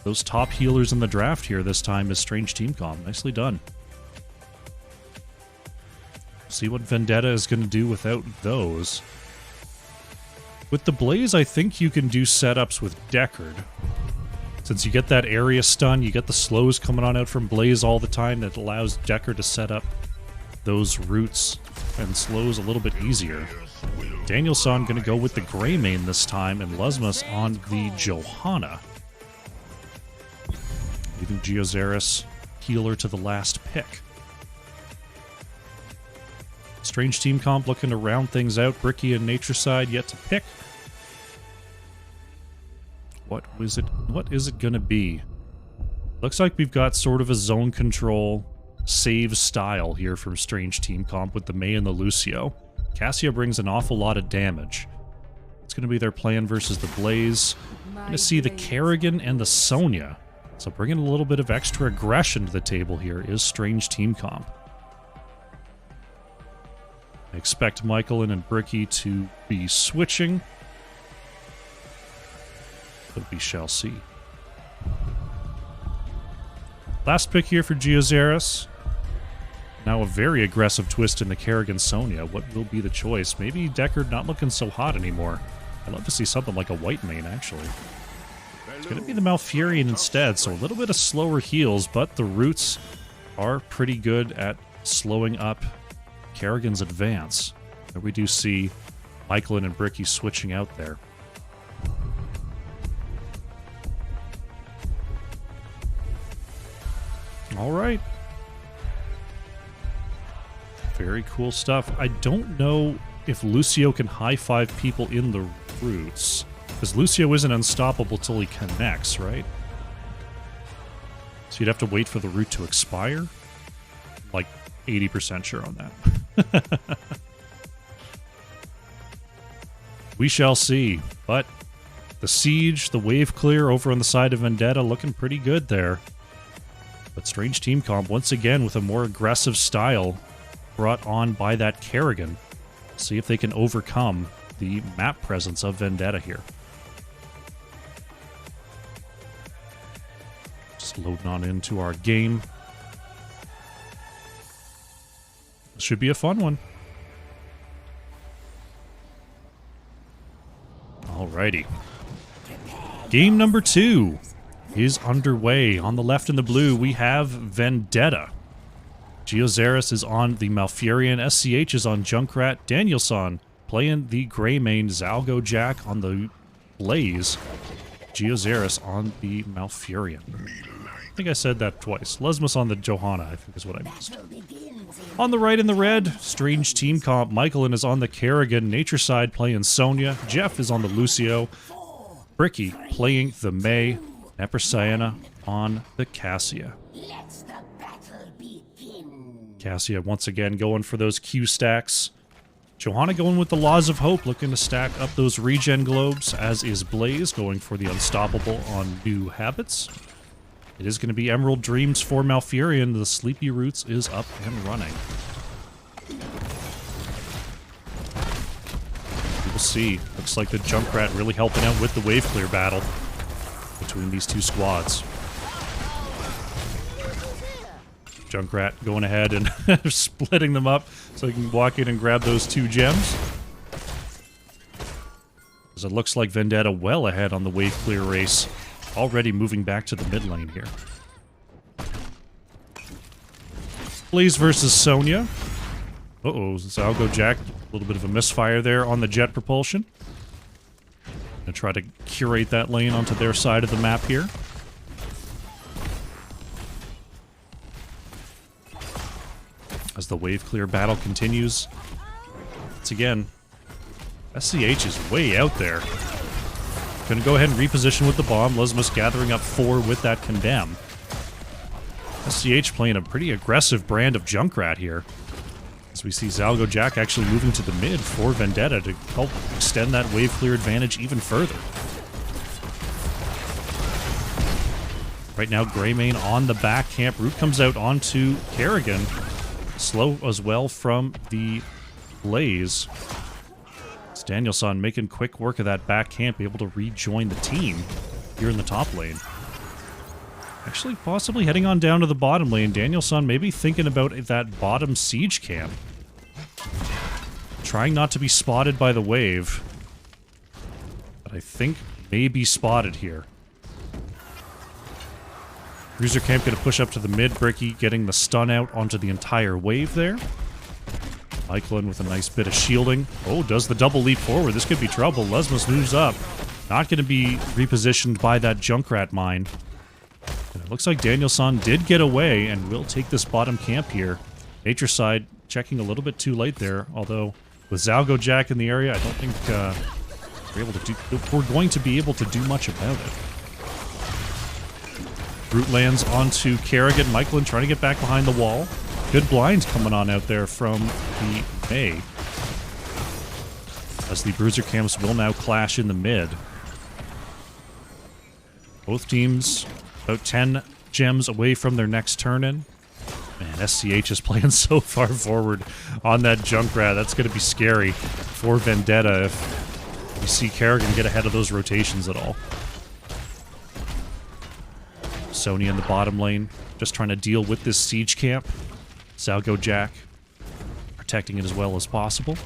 those top healers in the draft here this time is Strange Team Comp. Nicely done. See what Vendetta is going to do without those. With the Blaze, I think you can do setups with Deckard. Since you get that area stun, you get the slows coming on out from Blaze all the time, that allows Deckard to set up those roots and slows a little bit easier. Danielson going to go with the Grey main this time, and Lesmus on the Johanna. Leaving Geozaris healer to the last pick. Strange Team Comp looking to round things out. Bricky and Natureside yet to pick. What is it gonna be? Looks like we've got sort of a zone control save style here from Strange Team Comp with the Mei and the Lucio. Cassia brings an awful lot of damage. It's gonna be their plan versus the Blaze. Gonna see the Kerrigan and the Sonya. So bringing a little bit of extra aggression to the table here is Strange Team Comp. I expect Michaelin and Bricky to be switching, but we shall see. Last pick here for Geozaris. Now a very aggressive twist in the Kerrigan Sonya. What will be the choice? Maybe Deckard not looking so hot anymore. I'd love to see something like a white main, actually. It's going to be the Malfurion instead, so a little bit of slower heals, but the roots are pretty good at slowing up Kerrigan's advance. And we do see Michaelin and Bricky switching out there. All right. Very cool stuff. I don't know if Lucio can high-five people in the roots. Because Lucio isn't unstoppable till he connects, right? So you'd have to wait for the root to expire? Like 80% sure on that. We shall see. But the siege, the wave clear over on the side of Vendetta looking pretty good there. But Strange Team Comp once again with a more aggressive style brought on by that Kerrigan. See if they can overcome the map presence of Vendetta here. Just loading on into our game. This should be a fun one. Alrighty. Game number 2 is underway. On the left in the blue, we have Vendetta. Geozaris is on the Malfurion. SCH is on Junkrat. Danielson playing the Grey main. Zalgo Jack on the Blaze. Geozaris on the Malfurion. I think I said that twice. Lesmus on the Johanna, I think is what I missed. On the right in the red, Strange Team Comp. Michaelin is on the Kerrigan. Natureside playing Sonya. Jeff is on the Lucio. Bricky playing the Mei. Empress Sienna on the Cassia. Cassia once again going for those Q stacks. Johanna going with the Laws of Hope, looking to stack up those regen globes, as is Blaze going for the Unstoppable on new habits. It is going to be Emerald Dreams for Malfurion. The Sleepy Roots is up and running. We'll see. Looks like the Junkrat really helping out with the wave clear battle between these two squads. Junkrat going ahead and splitting them up so he can walk in and grab those 2 gems. As it looks like Vendetta well ahead on the wave clear race, already moving back to the mid lane here. Blaze versus Sonya. Uh-oh, Zalgo Jack, a little bit of a misfire there on the jet propulsion. Gonna try to curate that lane onto their side of the map here. As the wave clear battle continues. Once again, SCH is way out there. Gonna go ahead and reposition with the bomb. Lesmus gathering up 4 with that condemn. SCH playing a pretty aggressive brand of Junkrat here. As we see Zalgo Jack actually moving to the mid for Vendetta to help extend that wave clear advantage even further. Right now, Greymane on the back camp. Root comes out onto Kerrigan. Slow as well from the Blaze. It's Danielson making quick work of that back camp, able to rejoin the team here in the top lane. Actually, possibly heading on down to the bottom lane. Danielson maybe thinking about that bottom siege camp. Trying not to be spotted by the wave. But I think may be spotted here. Bruiser camp gonna push up to the mid. Bricky getting the stun out onto the entire wave there. Myclin with a nice bit of shielding. Oh, does the double leap forward. This could be trouble. Lesmus moves up. Not gonna be repositioned by that Junkrat mine. And it looks like Danielson did get away and will take this bottom camp here. Nature side checking a little bit too late there, although with Zalgo Jack in the area, I don't think we're going to be able to do much about it. Root lands onto Kerrigan. Myclin trying to get back behind the wall. Good blinds coming on out there from the May. As the Bruiser camps will now clash in the mid. Both teams about 10 gems away from their next turn-in. Man, SCH is playing so far forward on that Junkrat. That's going to be scary for Vendetta if you see Kerrigan get ahead of those rotations at all. Sonya in the bottom lane, just trying to deal with this siege camp. Zalgo Jack protecting it as well as possible.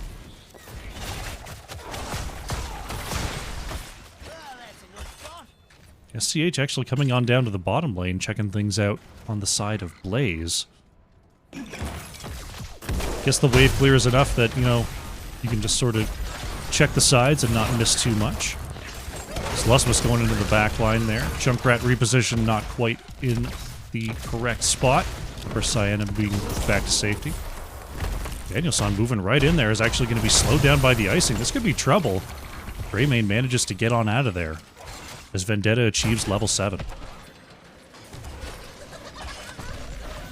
SCH actually coming on down to the bottom lane, checking things out on the side of Blaze. Guess the wave clear is enough that, you know, you can just sort of check the sides and not miss too much. Lesmus going into the back line there. Junkrat reposition not quite in the correct spot. For Cyan being back to safety. Danielson moving right in there is actually going to be slowed down by the icing. This could be trouble. Greymane manages to get on out of there as Vendetta achieves level 7.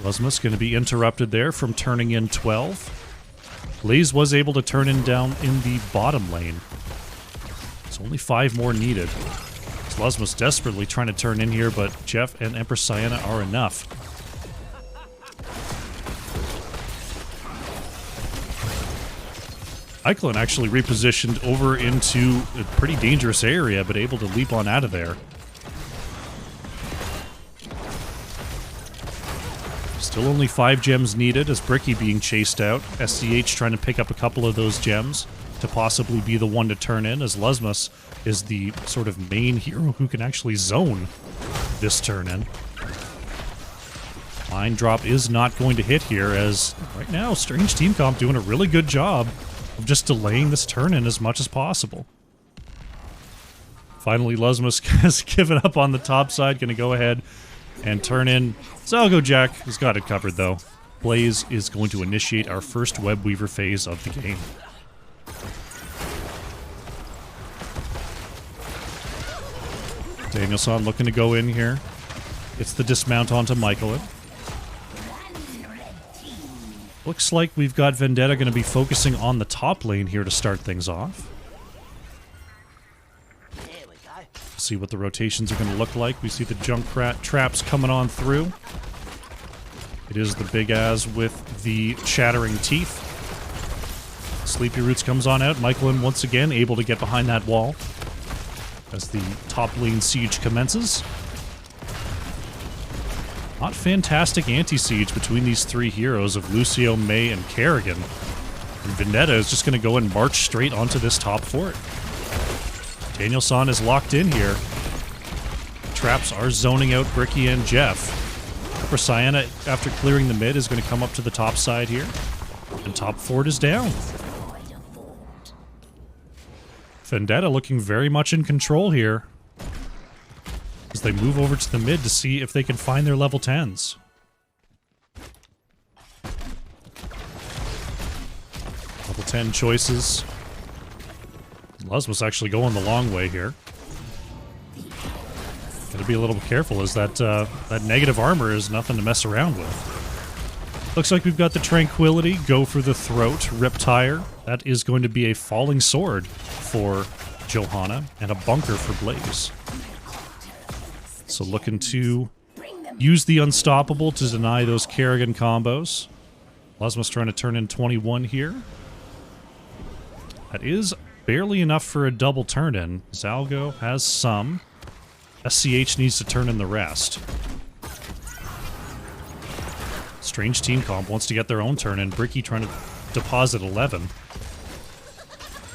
Lesmus going to be interrupted there from turning in 12. Blaze was able to turn in down in the bottom lane. It's only 5 more needed. Lesmus desperately trying to turn in here, but Jeff and Empress Sienna are enough. Myclin actually repositioned over into a pretty dangerous area, but able to leap on out of there. Still only 5 gems needed as Bricky being chased out. SCH trying to pick up a couple of those gems to possibly be the one to turn in, as Lesmus is the sort of main hero who can actually zone this turn in. Line drop is not going to hit here, as right now Strange Team Comp doing a really good job of just delaying this turn in as much as possible. Finally, Lesmus has given up on the top side, going to go ahead and turn in. Zalgo Jack has got it covered, though. Blaze is going to initiate our first Web Weaver phase of the game. Danielson looking to go in here. It's the dismount onto Myclin. Looks like we've got Vendetta going to be focusing on the top lane here to start things off. See what the rotations are going to look like. We see the Junkrat traps coming on through. It is the Big Az with the Shattering Teeth. Sleepy Roots comes on out. Myclin once again able to get behind that wall as the top lane siege commences. Not fantastic anti-siege between these three heroes of Lucio, May, and Kerrigan. And Vendetta is just going to go and march straight onto this top fort. Daniel-san is locked in here. Traps are zoning out Bricky and Jeff. Upper Sienna, after clearing the mid, is going to come up to the top side here. And top fort is down. Vendetta looking very much in control here as they move over to the mid to see if they can find their level 10s. Level 10 choices. Luz was actually going the long way here. Gotta be a little careful as that negative armor is nothing to mess around with. Looks like we've got the Tranquility, go for the throat, Riptire. That is going to be a falling sword for Johanna and a bunker for Blaze. So looking to use the Unstoppable to deny those Kerrigan combos. Lasma's trying to turn in 21 here. That is barely enough for a double turn-in. Zalgo has some. SCH needs to turn in the rest. Strange team comp wants to get their own turn-in. Bricky trying to deposit 11.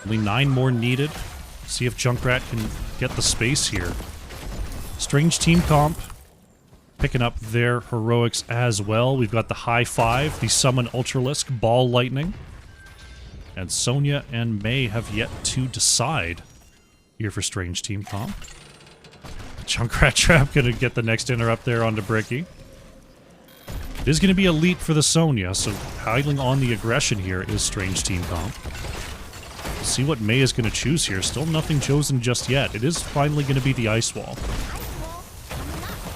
Only 9 more needed. See if Junkrat can get the space here. Strange team comp picking up their heroics as well. We've got the high 5, the summon Ultralisk, Ball Lightning. And Sonya and May have yet to decide here for Strange team comp. Junkrat Trap gonna get the next interrupt there onto Bricky. It is gonna be a leap for the Sonya, so piling on the aggression here is Strange team comp. See what May is gonna choose here. Still nothing chosen just yet. It is finally gonna be the Ice Wall.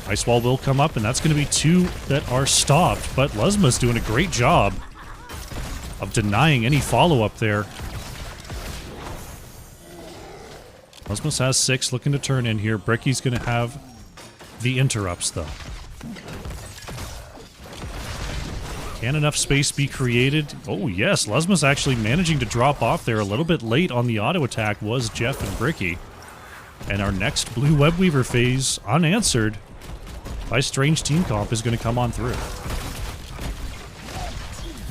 Ice Wall will come up, and that's going to be 2 that are stopped, but Lesma's doing a great job of denying any follow-up there. Lesmas has 6, looking to turn in here. Bricky's going to have the interrupts, though. Can enough space be created? Oh, yes, Lesma's actually managing to drop off there a little bit late on the auto attack was Jeff and Bricky. And our next Blue Webweaver phase, unanswered by Strange Team Comp, is going to come on through.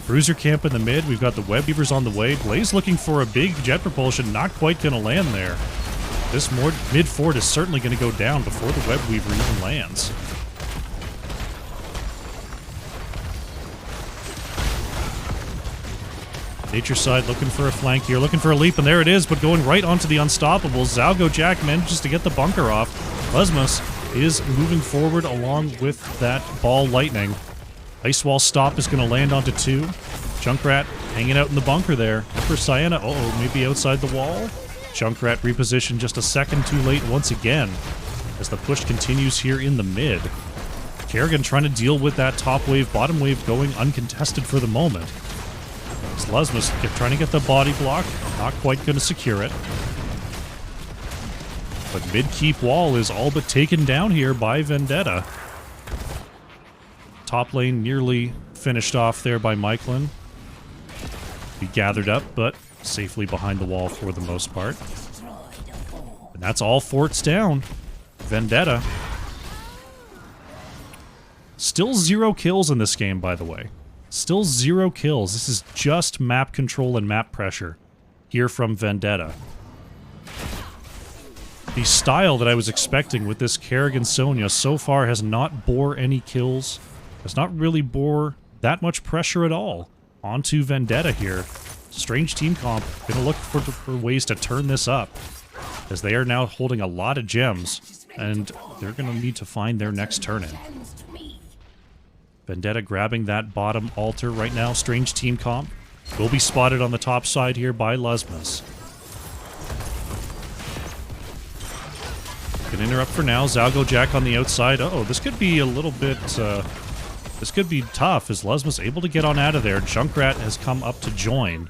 Bruiser camp in the mid. We've got the Webweavers on the way. Blaze looking for a big jet propulsion. Not quite going to land there. This mid fort is certainly going to go down before the Webweaver even lands. Nature side looking for a flank here. Looking for a leap, and there it is, but going right onto the Unstoppables. Zalgo Jack manages to get the bunker off. Lesmas is moving forward along with that Ball Lightning. Ice Wall stop is going to land onto 2. Junkrat hanging out in the bunker there. For Sienna, maybe outside the wall. Junkrat repositioned just a second too late once again as the push continues here in the mid. Kerrigan trying to deal with that top wave, bottom wave going uncontested for the moment. Lesmas trying to get the body block, not quite going to secure it. But mid-keep wall is all but taken down here by Vendetta. Top lane nearly finished off there by Michelin. He gathered up, but safely behind the wall for the most part. And that's all forts down. Vendetta. Still 0 kills in this game, by the way. Still 0 kills. This is just map control and map pressure here from Vendetta. The style that I was expecting with this Kerrigan Sonya so far has not bore any kills. Has not really bore that much pressure at all onto Vendetta here. Strange team comp gonna look for ways to turn this up, as they are now holding a lot of gems, and they're gonna need to find their next turn-in. Vendetta grabbing that bottom altar right now. Strange team comp will be spotted on the top side here by Lesmas. Can interrupt for now. Zalgo Jack on the outside. Uh-oh, this could be a little bit... this could be tough. Is Lesmas able to get on out of there? Junkrat has come up to join.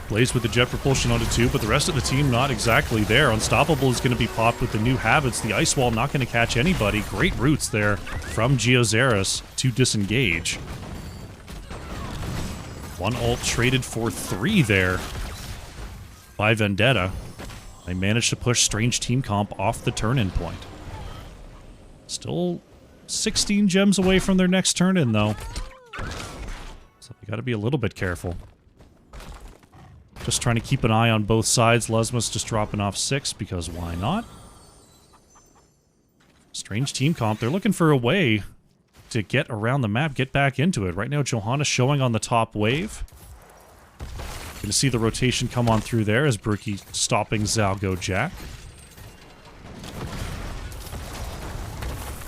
Blaze with the jet propulsion onto 2, but the rest of the team not exactly there. Unstoppable is going to be popped with the new habits. The Ice Wall not going to catch anybody. Great roots there from Geozaris to disengage. 1 ult traded for 3 there by Vendetta. They managed to push Strange Team Comp off the turn-in point. Still 16 gems away from their next turn in, though. So we gotta be a little bit careful. Just trying to keep an eye on both sides. Lesmus just dropping off 6, because why not? Strange team comp. They're looking for a way to get around the map, get back into it. Right now, Johanna showing on the top wave. Gonna see the rotation come on through there as Berkey stopping Zalgo Jack.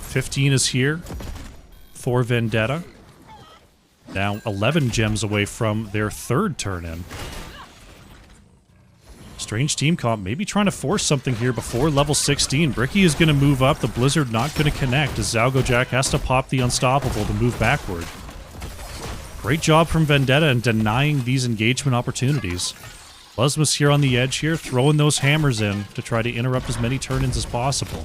15 is here for Vendetta. Now 11 gems away from their third turn in. Strange team comp, maybe trying to force something here before level 16. Bricky is going to move up. The Blizzard not going to connect as Zalgo Jack has to pop the Unstoppable to move backward. Great job from Vendetta in denying these engagement opportunities. Lesmus here on the edge here, throwing those hammers in to try to interrupt as many turn-ins as possible.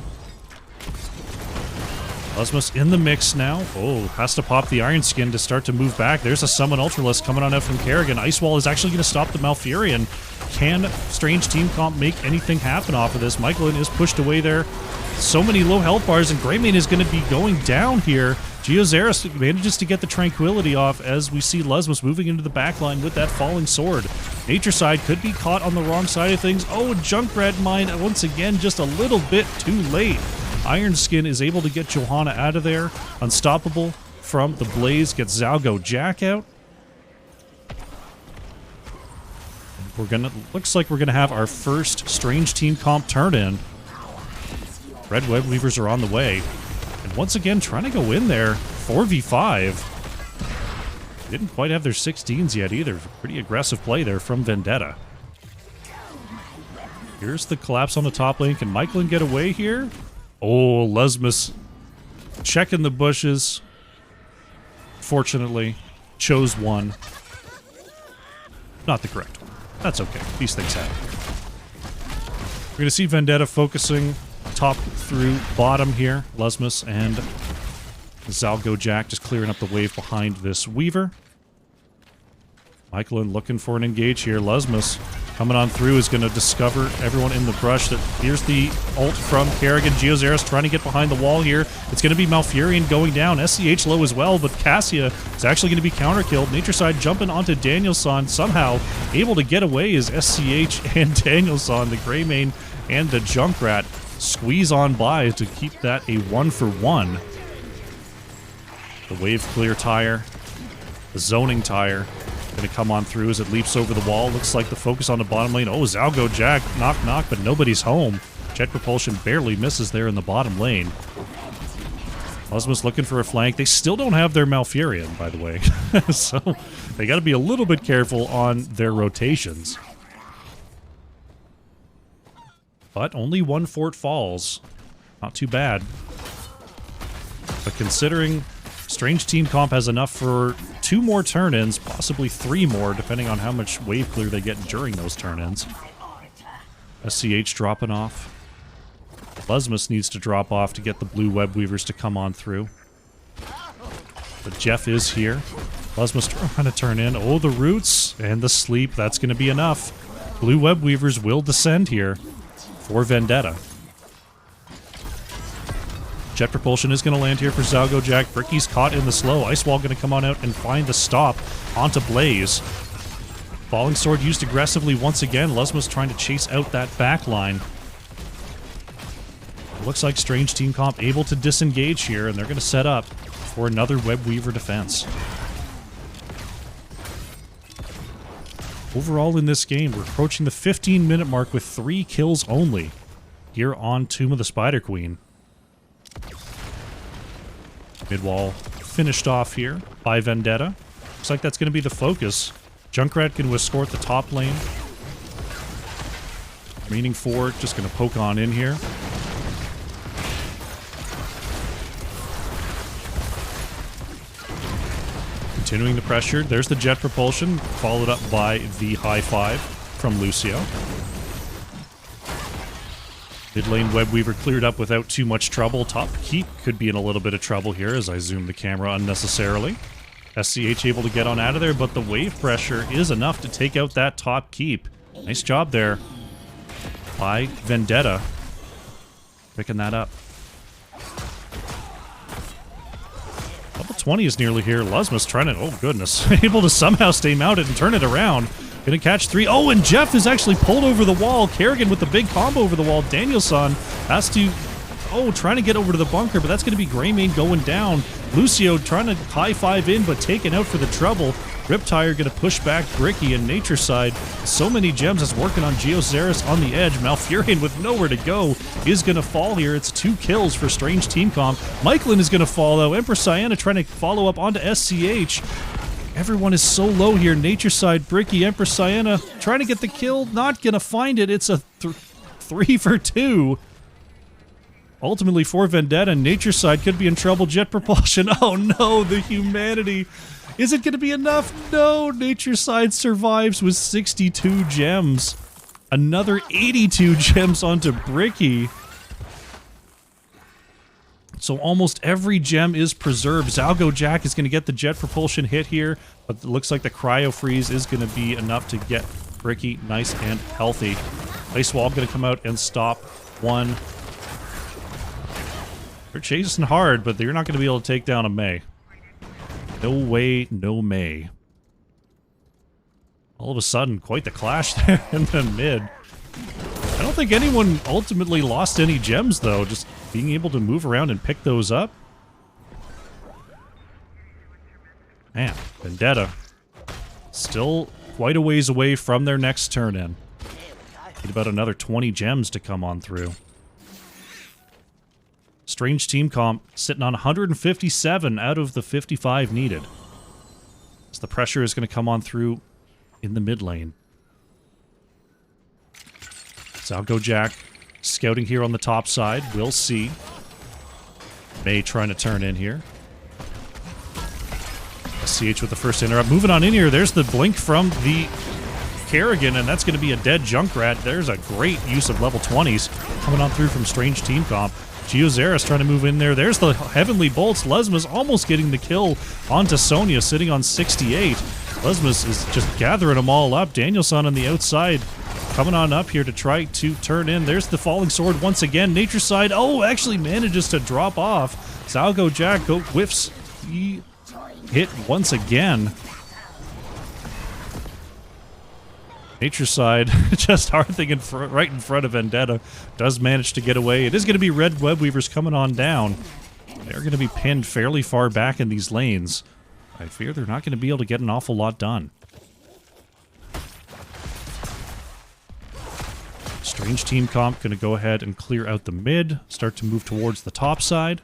Lesmus in the mix now. Oh, has to pop the Iron Skin to start to move back. There's a Summon Ultralisk coming on out from Kerrigan. Ice Wall is actually going to stop the Malfurion. Can Strange Team Comp make anything happen off of this? Michaelin is pushed away there. So many low health bars, and Greymane is going to be going down here. Geozaris manages to get the Tranquility off as we see Lesmus moving into the backline with that Falling Sword. Nature Side could be caught on the wrong side of things. Oh, Junkrat Mine once again just a little bit too late. Iron Skin is able to get Johanna out of there. Unstoppable from the Blaze gets Zalgo Jack out. Looks like we're gonna have our first Strange Team Comp turn-in. Red Web Weavers are on the way. And once again, trying to go in there. 4v5. Didn't quite have their 16s yet either. Pretty aggressive play there from Vendetta. Here's the collapse on the top lane. Can Michaelin get away here? Oh, Lesmus checking the bushes. Fortunately, chose one. Not the correct one. That's okay. These things happen. We're going to see Vendetta focusing top through bottom here. Lesmus and Zalgo Jack just clearing up the wave behind this Weaver. Michaelin looking for an engage here. Lesmus coming on through is going to discover everyone in the brush. Here's the ult from Kerrigan. Geozaris trying to get behind the wall here. It's going to be Malfurion going down. SCH low as well, but Cassia is actually going to be counter-killed. Nature Side jumping onto Danielson, somehow able to get away as SCH and Danielson, the Greymane and the Junkrat, squeeze on by to keep that a 1-for-1. The wave clear tire, the zoning tire, going to come on through as it leaps over the wall. Looks like the focus on the bottom lane. Oh, Zalgo Jack, knock, knock, but nobody's home. Jet Propulsion barely misses there in the bottom lane. Lesmus looking for a flank. They still don't have their Malfurion, by the way. So they got to be a little bit careful on their rotations. But only one fort falls. Not too bad. But considering Strange Team Comp has enough for 2 more turn-ins, possibly 3 more, depending on how much wave clear they get during those turn-ins. SCH dropping off. Lesmus needs to drop off to get the blue web weavers to come on through. But Jeff is here. Lesmus trying to turn in. Oh, the roots and the sleep. That's going to be enough. Blue web weavers will descend here for Vendetta. Jet Propulsion is going to land here for Zalgo Jack. Bricky's caught in the slow. Ice Wall going to come on out and find the stop onto Blaze. Falling Sword used aggressively once again. Lesmus trying to chase out that back line. Looks like Strange Team Comp able to disengage here, and they're going to set up for another Web Weaver defense. Overall in this game, we're approaching the 15-minute mark with 3 kills only here on Tomb of the Spider Queen. Mid-wall finished off here by Vendetta. Looks like that's going to be the focus. Junkrat can escort the top lane. Remaining 4 just going to poke on in here. Continuing the pressure. There's the Jet Propulsion, followed up by the High Five from Lucio. Mid lane Web Weaver cleared up without too much trouble. Top keep could be in a little bit of trouble here as I zoom the camera unnecessarily. SCH able to get on out of there, but the wave pressure is enough to take out that top keep. Nice job there by Vendetta. Picking that up. 20 is nearly here. Luzma's trying to, oh goodness, able to somehow stay mounted and turn it around. Gonna catch 3. Oh, and Jeff is actually pulled over the wall. Kerrigan with the big combo over the wall. Danielson has to, trying to get over to the bunker, but that's gonna be Greymane going down. Lucio trying to high five in, but taken out for the trouble. Riptire gonna push back Bricky and Nature Side. So many gems that's working on Geozaris on the edge. Malfurion with nowhere to go is gonna fall here. It's 2 kills for Strange Team Comp. Michaelin is gonna fall though. Empress Sienna trying to follow up onto SCH. Everyone is so low here. Nature Side, Bricky, Empress Sienna trying to get the kill. Not gonna find it. It's a 3 for 2. Ultimately for Vendetta. Nature Side could be in trouble. Jet Propulsion. Oh no, the humanity. Is it going to be enough? No, Nature Side survives with 62 gems. Another 82 gems onto Bricky. So almost every gem is preserved. Zalgo Jack is going to get the jet propulsion hit here, but it looks like the cryo freeze is going to be enough to get Bricky nice and healthy. Ice Wall going to come out and stop one. They're chasing hard, but they're not going to be able to take down a Mei. No way, no Mei. All of a sudden, quite the clash there in the mid. I don't think anyone ultimately lost any gems, though. Just being able to move around and pick those up. Man, Vendetta. Still quite a ways away from their next turn-in. Need about another 20 gems to come on through. Strange Team Comp sitting on 157 out of the 55 needed. So the pressure is going to come on through in the mid lane. Zalgo Jack scouting here on the top side. We'll see. Mei trying to turn in here. SCH with the first interrupt. Moving on in here. There's the blink from the Kerrigan, and that's going to be a dead Junkrat. There's a great use of level 20s coming on through from Strange Team Comp. Geozaris trying to move in there. There's the Heavenly Bolts. Lesma's almost getting the kill onto Sonya, sitting on 68. Lesma's is just gathering them all up. Danielson on the outside coming on up here to try to turn in. There's the Falling Sword once again. Nature Side, actually manages to drop off. Zalgo Jack whiffs. He hit once again. Nature Side, just Hearthing right in front of Vendetta, does manage to get away. It is going to be Red Web Weavers coming on down. They're going to be pinned fairly far back in these lanes. I fear they're not going to be able to get an awful lot done. Strange Team Comp going to go ahead and clear out the mid, start to move towards the top side.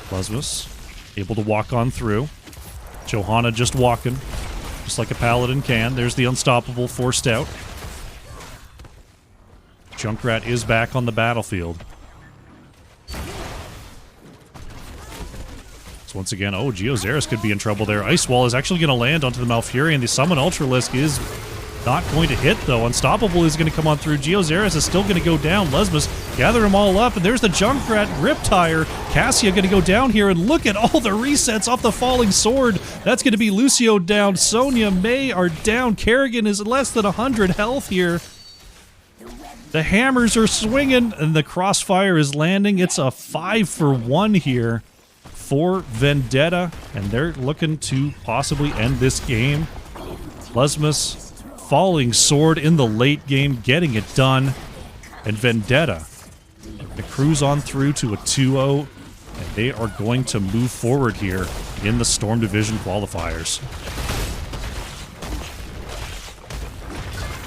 Lesmus able to walk on through. Johanna just walking, just like a paladin can. There's the Unstoppable forced out. Junkrat is back on the battlefield. So once again, Geozaris could be in trouble there. Ice Wall is actually going to land onto the Malfurion. The Summon Ultralisk is not going to hit, though. Unstoppable is going to come on through. Geozaris is still going to go down. Lesmus gather them all up, and there's the Junkrat Riptire. Cassia going to go down here, and look at all the resets off the Falling Sword. That's going to be Lucio down. Sonya, Mei are down. Kerrigan is less than 100 health here. The hammers are swinging, and the crossfire is landing. It's a 5 for 1 here for Vendetta, and they're looking to possibly end this game. Lesmus, Falling Sword in the late game, getting it done. And Vendetta, the cruise on through to a 2-0, and they are going to move forward here in the Storm Division qualifiers.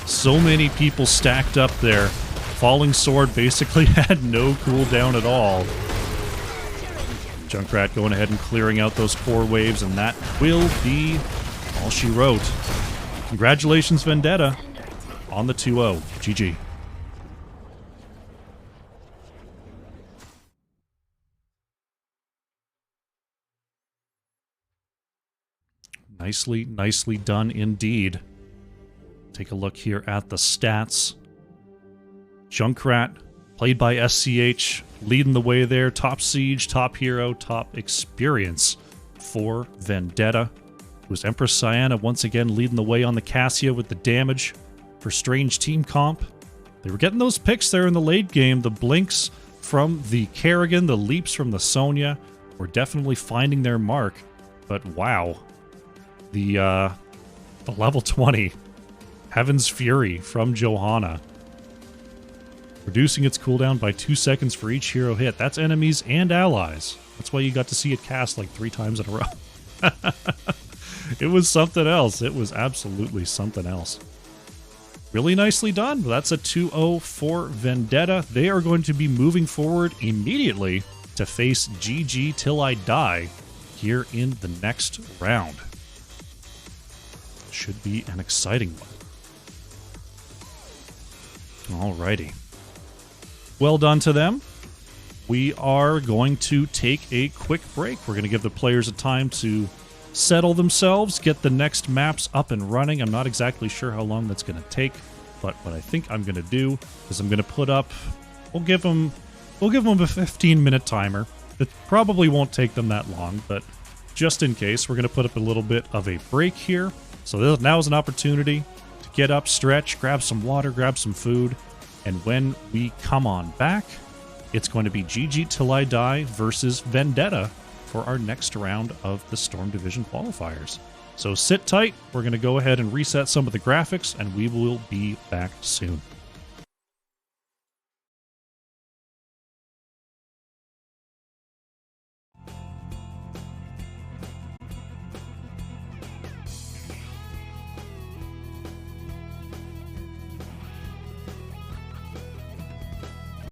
So many people stacked up there. Falling Sword basically had no cooldown at all. Junkrat going ahead and clearing out those core waves, and that will be all she wrote. Congratulations, Vendetta, on the 2-0. GG. Nicely done indeed. Take a look here at the stats. Junkrat, played by SCH, leading the way there. Top Siege, top Hero, top Experience for Vendetta. It was Empress Sienna once again leading the way on the Cassia with the damage for Strange Team Comp. They were getting those picks there in the late game. The blinks from the Kerrigan, the leaps from the Sonya were definitely finding their mark. But wow, the level 20 Heaven's Fury from Johanna, reducing its cooldown by 2 seconds for each hero hit. That's enemies and allies. That's why you got to see it cast like 3 times in a row. It was something else. It was absolutely something else. Really nicely done. That's a 2-0 for Vendetta. They are going to be moving forward immediately to face GG Till I Die here in the next round. Should be an exciting one. Alrighty. Well done to them. We are going to take a quick break. We're going to give the players a time to settle themselves, get the next maps up and running. I'm not exactly sure how long that's going to take, but what I think I'm going to do is I'm going to put up, we'll give them a 15-minute timer. It probably won't take them that long, but just in case, we're going to put up a little bit of a break here. So now is an opportunity to get up, stretch, grab some water, grab some food, and when we come on back, it's going to be GG Till I Die versus Vendetta for our next round of the Storm Division qualifiers. So sit tight. We're going to go ahead and reset some of the graphics, and we will be back soon.